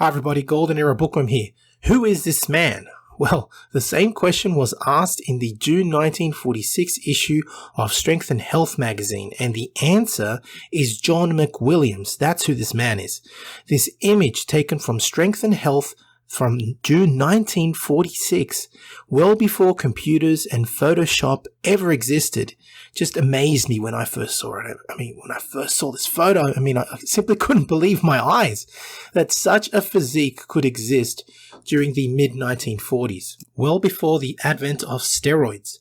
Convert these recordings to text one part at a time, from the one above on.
Hi everybody, Golden Era Bookworm here. Who is this man? Well, the same question was asked in the June 1946 issue of Strength and Health magazine, and the answer is John McWilliams. That's who this man is. This image taken from Strength and Health from June 1946, well before computers and Photoshop ever existed, just amazed me when I first saw it. When I first saw this photo, I simply couldn't believe my eyes that such a physique could exist during the mid-1940s, well before the advent of steroids.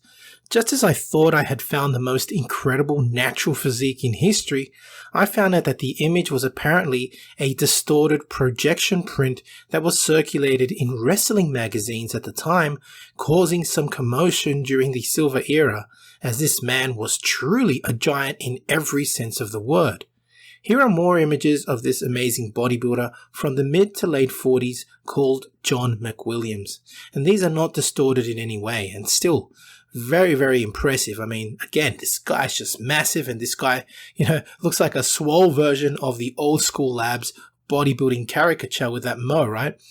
Just as I thought I had found the most incredible natural physique in history, I found out that the image was apparently a distorted projection print that was circulated in wrestling magazines at the time, causing some commotion during the Silver Era, as this man was truly a giant in every sense of the word. Here are more images of this amazing bodybuilder from the mid to late 40s called John McWilliams, and these are not distorted in any way, and still very, very impressive. Again, this guy's just massive, and this guy, looks like a swole version of the old school labs bodybuilding caricature with that mo, right?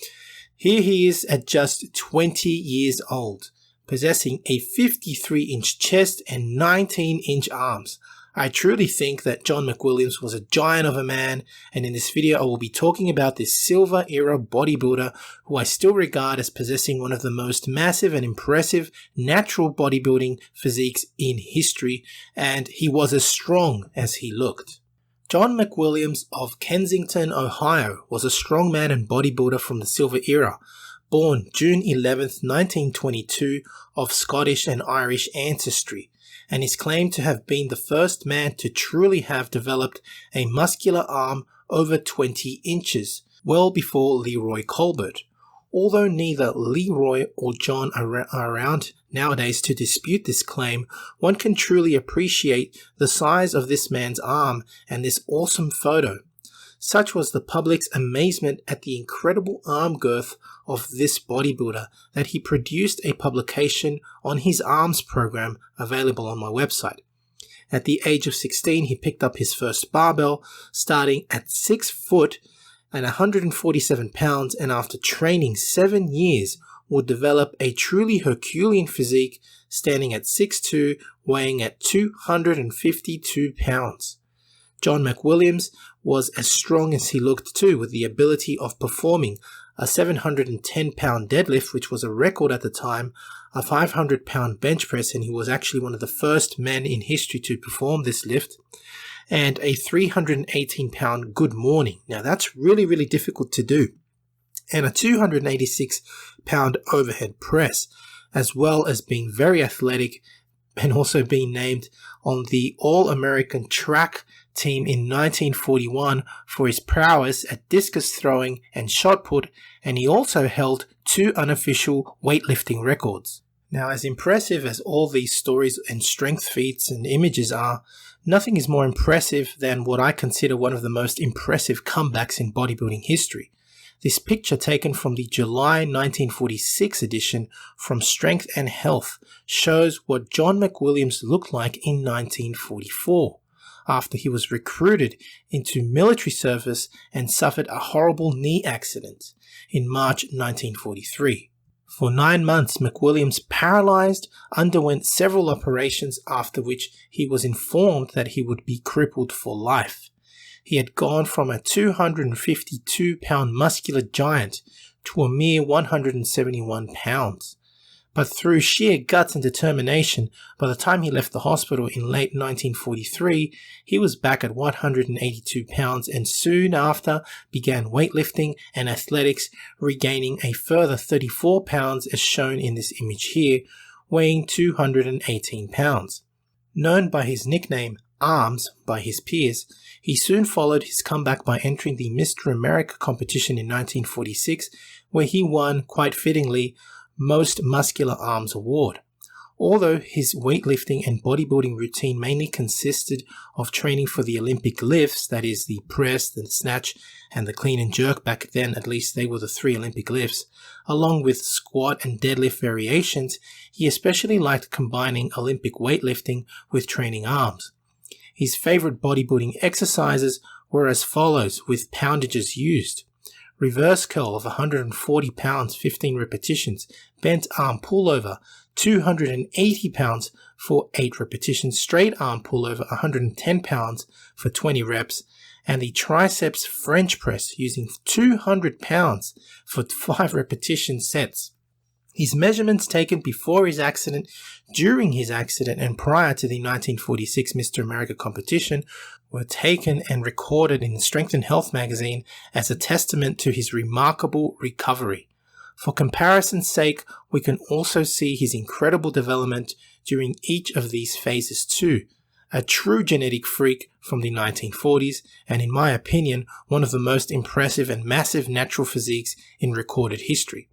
Here he is at just 20 years old, possessing a 53-inch chest and 19-inch arms. I truly think that John McWilliams was a giant of a man, and in this video I will be talking about this Silver Era bodybuilder who I still regard as possessing one of the most massive and impressive natural bodybuilding physiques in history, and he was as strong as he looked. John McWilliams of Kensington, Ohio was a strongman and bodybuilder from the Silver Era, born June 11th, 1922 of Scottish and Irish ancestry, and is claimed to have been the first man to truly have developed a muscular arm over 20 inches, well before Leroy Colbert. Although neither Leroy or John are around nowadays to dispute this claim, one can truly appreciate the size of this man's arm and this awesome photo. Such was the public's amazement at the incredible arm girth of this bodybuilder that he produced a publication on his arms program available on my website. At the age of 16, he picked up his first barbell, starting at 6 foot and 147 pounds, and after training 7 years, would develop a truly Herculean physique, standing at 6'2", weighing at 252 pounds. John McWilliams was as strong as he looked too, with the ability of performing a 710-pound deadlift, which was a record at the time, a 500-pound bench press, and he was actually one of the first men in history to perform this lift, and a 318-pound good morning. Now that's really, really difficult to do, and a 286-pound overhead press, as well as being very athletic and also being named on the All-American track team in 1941 for his prowess at discus throwing and shot put, and he also held 2 unofficial weightlifting records. Now, as impressive as all these stories and strength feats and images are, nothing is more impressive than what I consider one of the most impressive comebacks in bodybuilding history. This picture, taken from the July 1946 edition from Strength and Health, shows what John McWilliams looked like in 1944, after he was recruited into military service and suffered a horrible knee accident in March 1943. For 9 months, McWilliams, paralyzed, underwent several operations, after which he was informed that he would be crippled for life. He had gone from a 252-pound muscular giant to a mere 171 pounds. But through sheer guts and determination, by the time he left the hospital in late 1943, he was back at 182 pounds and soon after began weightlifting and athletics, regaining a further 34 pounds as shown in this image here, weighing 218 pounds. Known by his nickname Arms by his peers, he soon followed his comeback by entering the Mr. America competition in 1946, where he won, quite fittingly, Most Muscular Arms Award. Although his weightlifting and bodybuilding routine mainly consisted of training for the Olympic lifts, that is the press, the snatch, and the clean and jerk, back then at least they were the 3 Olympic lifts, along with squat and deadlift variations, he especially liked combining Olympic weightlifting with training arms. His favorite bodybuilding exercises were as follows, with poundages used: reverse curl of 140 pounds, 15 repetitions, bent arm pullover, 280 pounds for 8 repetitions, straight arm pullover, 110 pounds for 20 reps, and the triceps French press using 200 pounds for 5 repetition sets. His measurements taken before his accident, during his accident, and prior to the 1946 Mr. America competition were taken and recorded in the Strength and Health magazine as a testament to his remarkable recovery. For comparison's sake, we can also see his incredible development during each of these phases too. A true genetic freak from the 1940s, and in my opinion, one of the most impressive and massive natural physiques in recorded history.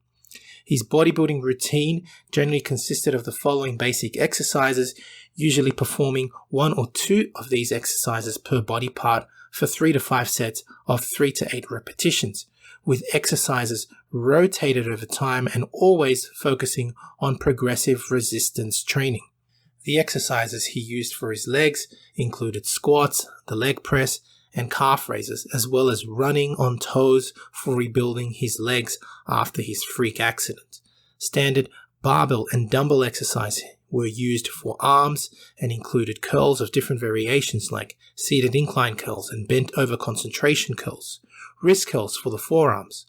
His bodybuilding routine generally consisted of the following basic exercises, usually performing 1 or 2 of these exercises per body part for 3 to 5 sets of 3 to 8 repetitions, with exercises rotated over time and always focusing on progressive resistance training. The exercises he used for his legs included squats, the leg press, and calf raises, as well as running on toes for rebuilding his legs after his freak accident. Standard barbell and dumbbell exercises were used for arms and included curls of different variations like seated incline curls and bent over concentration curls, wrist curls for the forearms.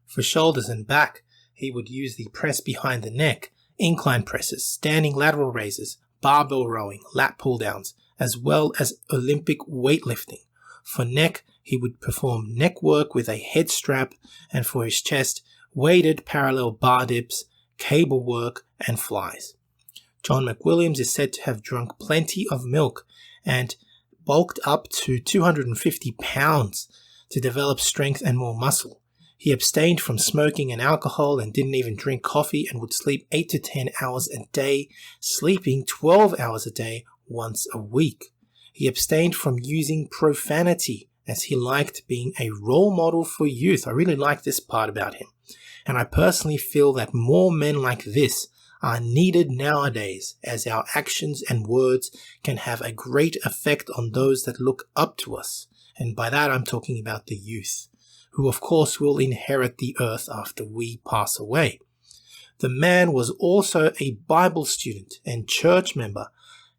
For shoulders and back, he would use the press behind the neck, incline presses, standing lateral raises, barbell rowing, lat pull downs, as well as Olympic weightlifting. For neck, he would perform neck work with a head strap, and for his chest, weighted parallel bar dips, cable work, and flies. John McWilliams is said to have drunk plenty of milk and bulked up to 250 pounds to develop strength and more muscle. He abstained from smoking and alcohol and didn't even drink coffee and would sleep 8 to 10 hours a day, sleeping 12 hours a day once a week. He abstained from using profanity as he liked being a role model for youth. I really like this part about him. And I personally feel that more men like this are needed nowadays, as our actions and words can have a great effect on those that look up to us. And by that I'm talking about the youth, who of course will inherit the earth after we pass away. The man was also a Bible student and church member,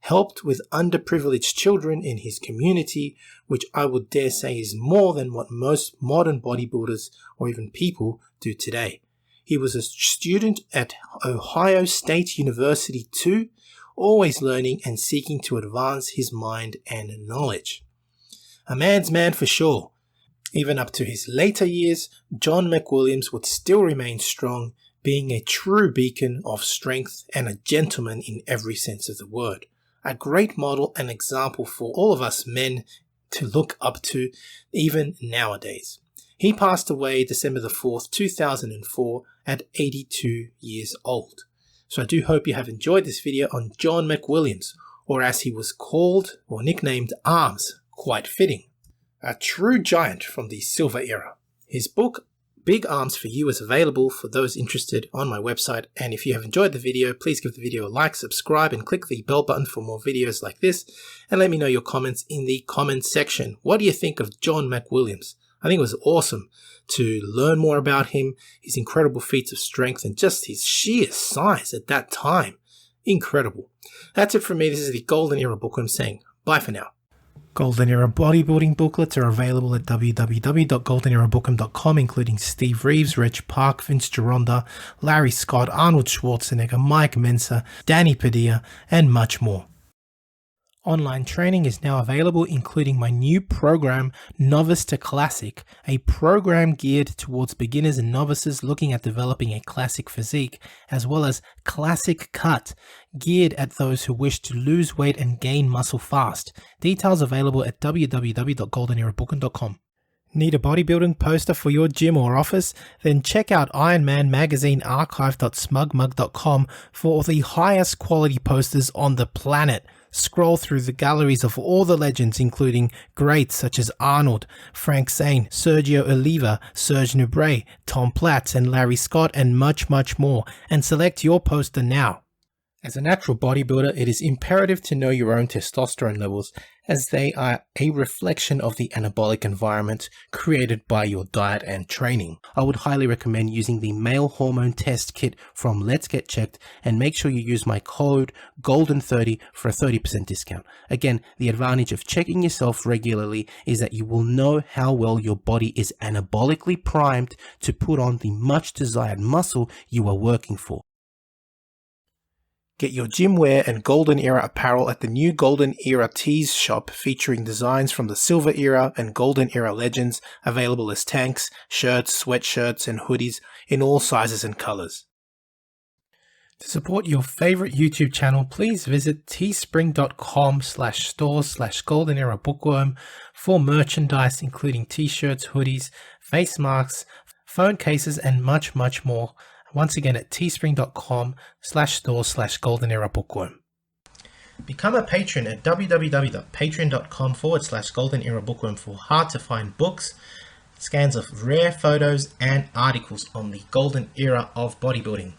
helped with underprivileged children in his community, which I would dare say is more than what most modern bodybuilders or even people do today. He was a student at Ohio State University too, always learning and seeking to advance his mind and knowledge. A man's man for sure. Even up to his later years, John McWilliams would still remain strong, being a true beacon of strength and a gentleman in every sense of the word. A great model and example for all of us men to look up to even nowadays. He passed away December the 4th, 2004 at 82 years old. So I do hope you have enjoyed this video on John McWilliams, or as he was called or nicknamed Arms, quite fitting. A true giant from the Silver Era. His book, Big Arms for You, is available for those interested on my website, and if you have enjoyed the video, please give the video a like, subscribe, and click the bell button for more videos like this, and let me know your comments in the comments section. What do you think of John McWilliams? I think it was awesome to learn more about him, his incredible feats of strength, and just his sheer size at that time. Incredible. That's it from me. This is the Golden Era Bookworm saying bye for now. Golden Era bodybuilding booklets are available at www.goldenerabookworm.com, including Steve Reeves, Reg Park, Vince Gironda, Larry Scott, Arnold Schwarzenegger, Mike Mensa, Danny Padilla, and much more. Online training is now available, including my new program, Novice to Classic, a program geared towards beginners and novices looking at developing a classic physique, as well as Classic Cut, geared at those who wish to lose weight and gain muscle fast. Details available at www.goldenerabookworm.com. Need a bodybuilding poster for your gym or office? Then check out Ironman Magazine archive.smugmug.com for the highest quality posters on the planet. Scroll through the galleries of all the legends, including greats such as Arnold, Frank Zane, Sergio Oliva, Serge Nubret, Tom Platz, and Larry Scott, and much, much more, and select your poster now. As a natural bodybuilder, it is imperative to know your own testosterone levels, as they are a reflection of the anabolic environment created by your diet and training. I would highly recommend using the male hormone test kit from Let's Get Checked, and make sure you use my code GOLDEN30 for a 30% discount. Again, the advantage of checking yourself regularly is that you will know how well your body is anabolically primed to put on the much desired muscle you are working for. Get your gym wear and Golden Era apparel at the new Golden Era Tees shop, featuring designs from the Silver Era and Golden Era legends, available as tanks, shirts, sweatshirts, and hoodies in all sizes and colors. To support your favorite YouTube channel, please visit teespring.com/stores/Golden Era Bookworm for merchandise including t-shirts, hoodies, face masks, phone cases, and much, much more. Once again at teespring.com/stores/Golden Era Bookworm. Become a patron at www.patreon.com/Golden Era Bookworm for hard to find books, scans of rare photos, and articles on the Golden Era of bodybuilding.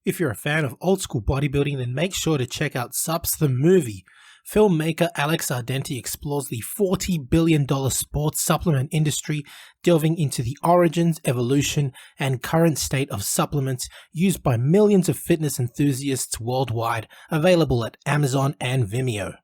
If you're a fan of old school bodybuilding, then make sure to check out Sups the Movie. Filmmaker Alex Ardenti explores the $40 billion sports supplement industry, delving into the origins, evolution, and current state of supplements used by millions of fitness enthusiasts worldwide, available at Amazon and Vimeo.